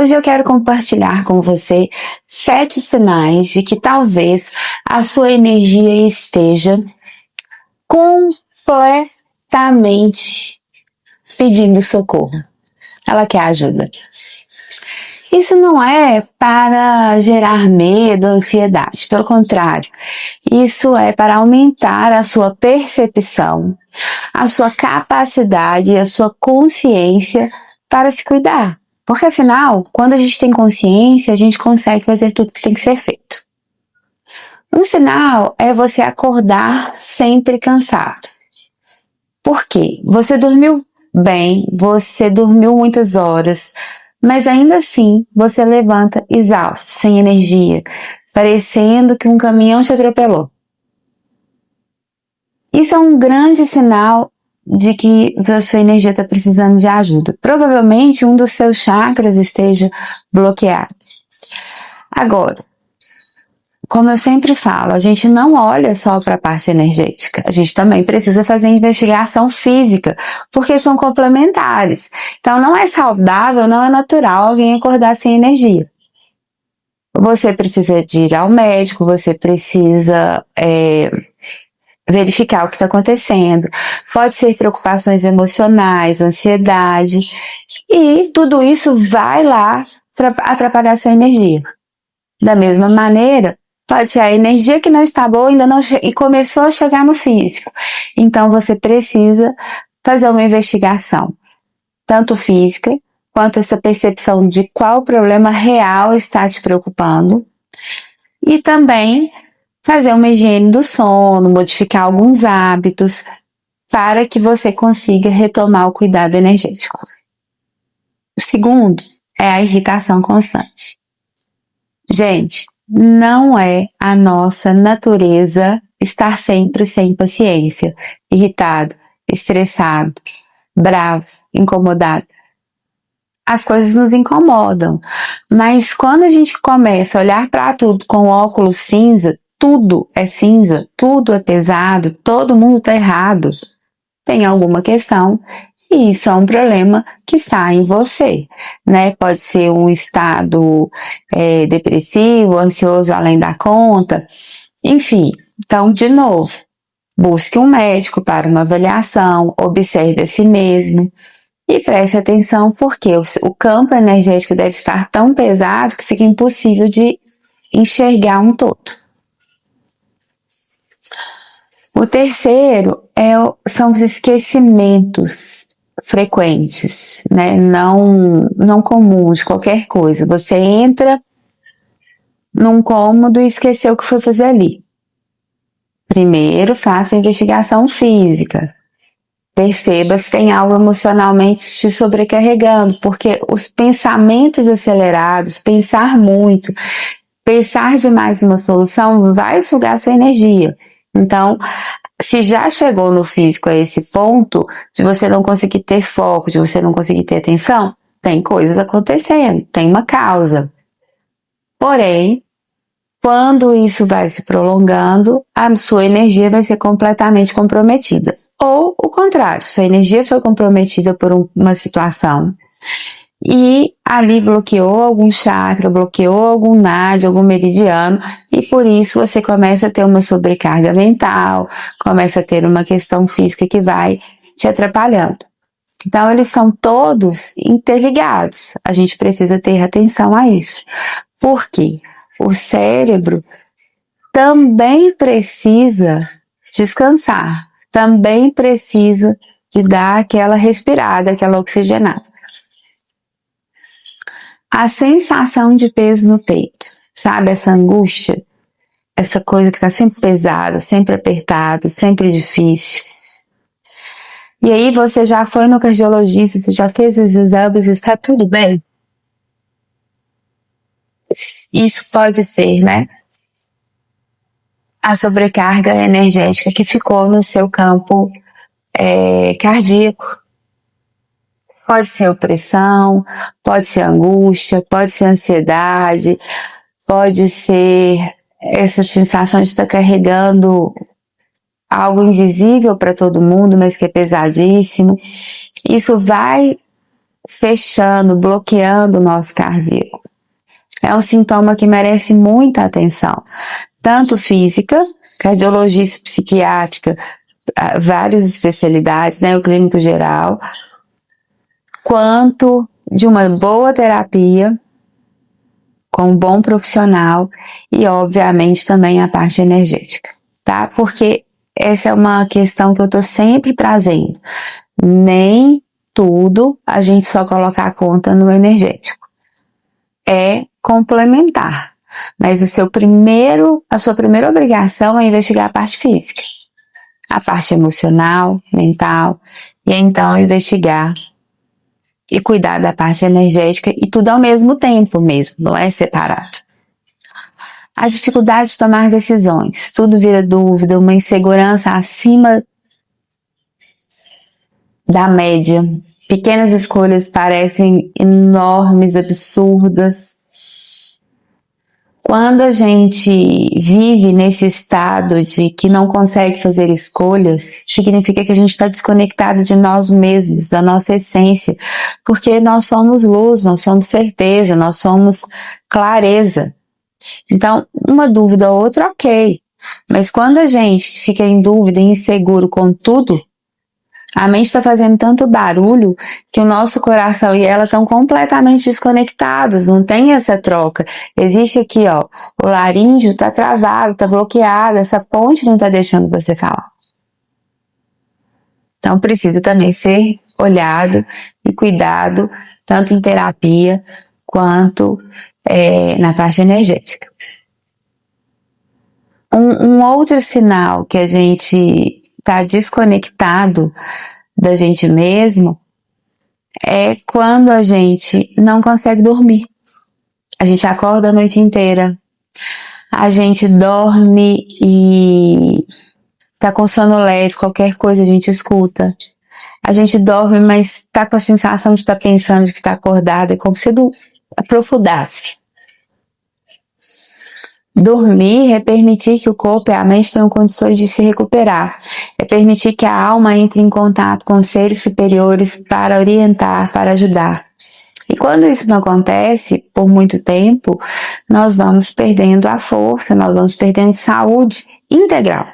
Hoje eu quero compartilhar com você 7 sinais de que talvez a sua energia esteja completamente pedindo socorro. Ela quer ajuda. Isso não é para gerar medo, ansiedade. Pelo contrário, isso é para aumentar a sua percepção, a sua capacidade e a sua consciência para se cuidar. Porque afinal, quando a gente tem consciência, a gente consegue fazer tudo que tem que ser feito. Um sinal é você acordar sempre cansado. Por quê? Você dormiu bem, você dormiu muitas horas, mas ainda assim você levanta exausto, sem energia, parecendo que um caminhão te atropelou. Isso é um grande sinal de que a sua energia está precisando de ajuda. Provavelmente um dos seus chakras esteja bloqueado. Agora, como eu sempre falo, a gente não olha só para a parte energética, a gente também precisa fazer investigação física, porque são complementares. Então não é saudável, não é natural alguém acordar sem energia. Você precisa de ir ao médico, você precisa verificar o que está acontecendo. Pode ser preocupações emocionais, ansiedade, e tudo isso vai lá atrapalhar a sua energia. Da mesma maneira, pode ser a energia que não está boa ainda não e começou a chegar no físico. Então você precisa fazer uma investigação, tanto física, quanto essa percepção de qual problema real está te preocupando, e também fazer uma higiene do sono, modificar alguns hábitos para que você consiga retomar o cuidado energético. O segundo é a irritação constante. Gente, não é a nossa natureza estar sempre sem paciência, irritado, estressado, bravo, incomodado. As coisas nos incomodam, mas quando a gente começa a olhar para tudo com óculos cinza, tudo é cinza, tudo é pesado, todo mundo está errado, tem alguma questão e isso é um problema que está em você, né? Pode ser um estado depressivo, ansioso além da conta, enfim. Então, de novo, busque um médico para uma avaliação, observe a si mesmo e preste atenção porque o campo energético deve estar tão pesado que fica impossível de enxergar um todo. O terceiro são os esquecimentos frequentes, né? Não comuns de qualquer coisa. Você entra num cômodo e esqueceu o que foi fazer ali. Primeiro, faça a investigação física. Perceba se tem algo emocionalmente te sobrecarregando, porque os pensamentos acelerados, pensar muito, pensar demais numa solução vai sugar sua energia. Então, se já chegou no físico a esse ponto de você não conseguir ter foco, de você não conseguir ter atenção, tem coisas acontecendo, tem uma causa. Porém, quando isso vai se prolongando, a sua energia vai ser completamente comprometida. Ou o contrário, sua energia foi comprometida por uma situação e ali bloqueou algum chakra, bloqueou algum nadi, algum meridiano, e por isso você começa a ter uma sobrecarga mental, começa a ter uma questão física que vai te atrapalhando. Então eles são todos interligados, a gente precisa ter atenção a isso. Por quê? O cérebro também precisa descansar, também precisa de dar aquela respirada, aquela oxigenada. A sensação de peso no peito, sabe? Essa angústia, essa coisa que está sempre pesada, sempre apertada, sempre difícil. E aí você já foi no cardiologista, você já fez os exames, está tudo bem? Isso pode ser, né? A sobrecarga energética que ficou no seu campo cardíaco. Pode ser opressão, pode ser angústia, pode ser ansiedade, pode ser essa sensação de estar carregando algo invisível para todo mundo, mas que é pesadíssimo. Isso vai fechando, bloqueando o nosso cardíaco. É um sintoma que merece muita atenção, tanto física, cardiologia psiquiátrica, várias especialidades, né, o clínico geral, quanto de uma boa terapia, com um bom profissional e, obviamente, também a parte energética, tá? Porque essa é uma questão que eu tô sempre trazendo. Nem tudo a gente só colocar a conta no energético. É complementar. Mas a sua primeira obrigação é investigar a parte física, a parte emocional, mental, e então investigar e cuidar da parte energética, e tudo ao mesmo tempo mesmo, não é separado. A dificuldade de tomar decisões, tudo vira dúvida, uma insegurança acima da média. Pequenas escolhas parecem enormes, absurdas. Quando a gente vive nesse estado de que não consegue fazer escolhas, significa que a gente está desconectado de nós mesmos, da nossa essência, porque nós somos luz, nós somos certeza, nós somos clareza. Então, uma dúvida ou outra, ok. Mas quando a gente fica em dúvida e inseguro com tudo, a mente está fazendo tanto barulho que o nosso coração e ela estão completamente desconectados, não tem essa troca. Existe aqui, ó, o laríngeo está travado, está bloqueado, essa ponte não está deixando você falar. Então precisa também ser olhado e cuidado, tanto em terapia quanto na parte energética. Um outro sinal que a gente está desconectado da gente mesmo é quando a gente não consegue dormir. A gente acorda a noite inteira, a gente dorme e tá com sono leve, qualquer coisa a gente escuta. A gente dorme, mas tá com a sensação de estar pensando de que tá acordada, é como se não aprofundasse. Dormir é permitir que o corpo e a mente tenham condições de se recuperar. É permitir que a alma entre em contato com seres superiores para orientar, para ajudar. E quando isso não acontece por muito tempo, nós vamos perdendo a força, nós vamos perdendo saúde integral.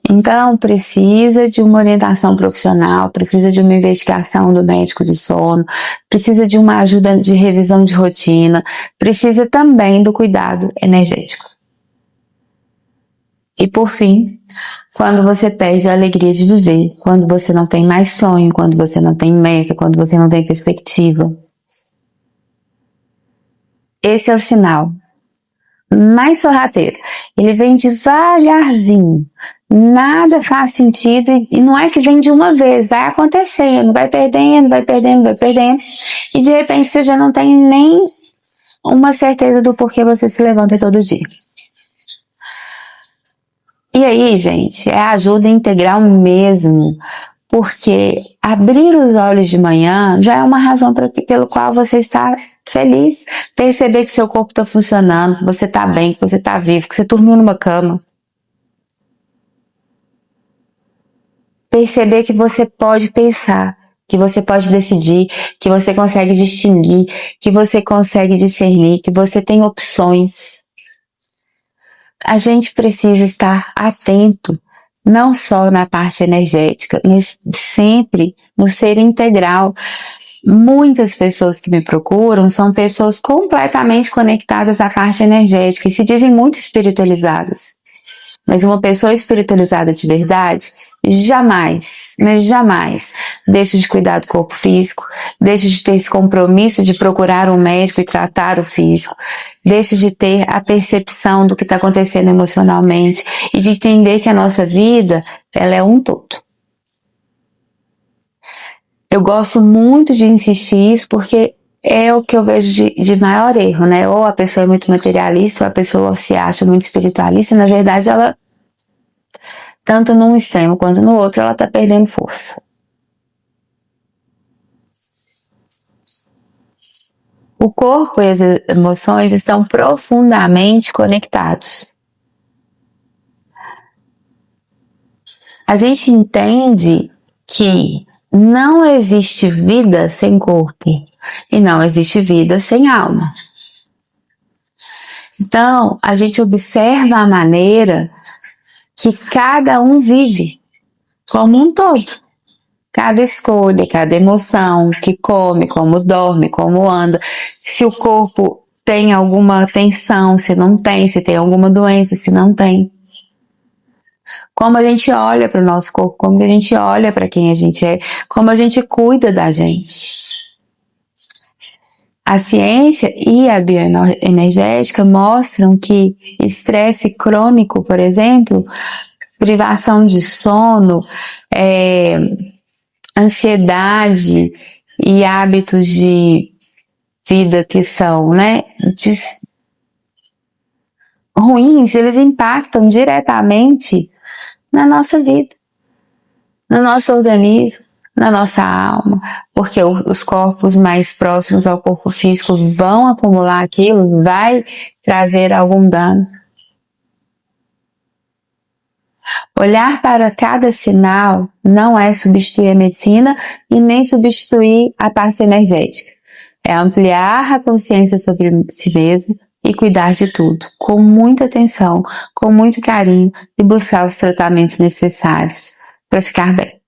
Então, precisa de uma orientação profissional, precisa de uma investigação do médico do sono, precisa de uma ajuda de revisão de rotina, precisa também do cuidado energético. E por fim, quando você perde a alegria de viver, quando você não tem mais sonho, quando você não tem meta, quando você não tem perspectiva. Esse é o sinal mais sorrateiro. Ele vem devagarzinho. Nada faz sentido e não é que vem de uma vez, vai acontecendo, vai perdendo, vai perdendo, vai perdendo. E de repente você já não tem nem uma certeza do porquê você se levanta todo dia. E aí, gente, é ajuda integral mesmo, porque abrir os olhos de manhã já é uma razão pelo qual você está feliz. Perceber que seu corpo está funcionando, que você está bem, que você está vivo, que você dormiu numa cama. Perceber que você pode pensar, que você pode decidir, que você consegue distinguir, que você consegue discernir, que você tem opções. A gente precisa estar atento, não só na parte energética, mas sempre no ser integral. Muitas pessoas que me procuram são pessoas completamente conectadas à parte energética e se dizem muito espiritualizadas. Mas uma pessoa espiritualizada de verdade jamais, mas jamais deixa de cuidar do corpo físico, deixa de ter esse compromisso de procurar um médico e tratar o físico, deixa de ter a percepção do que está acontecendo emocionalmente e de entender que a nossa vida, ela é um todo. Eu gosto muito de insistir isso porque é o que eu vejo de maior erro, né? Ou a pessoa é muito materialista, ou a pessoa se acha muito espiritualista, e na verdade ela, tanto num extremo quanto no outro, ela tá perdendo força. O corpo e as emoções estão profundamente conectados. A gente entende que não existe vida sem corpo e não existe vida sem alma. Então, a gente observa a maneira que cada um vive como um todo. Cada escolha, cada emoção, que come, como dorme, como anda, se o corpo tem alguma tensão, se não tem, se tem alguma doença, se não tem. Como a gente olha para o nosso corpo, como a gente olha para quem a gente é, como a gente cuida da gente. A ciência e a bioenergética mostram que estresse crônico, por exemplo, privação de sono, ansiedade e hábitos de vida que são, ruins, eles impactam diretamente na nossa vida, no nosso organismo, na nossa alma, porque os corpos mais próximos ao corpo físico vão acumular aquilo, vai trazer algum dano. Olhar para cada sinal não é substituir a medicina e nem substituir a parte energética. É ampliar a consciência sobre si mesmo e cuidar de tudo, com muita atenção, com muito carinho e buscar os tratamentos necessários para ficar bem.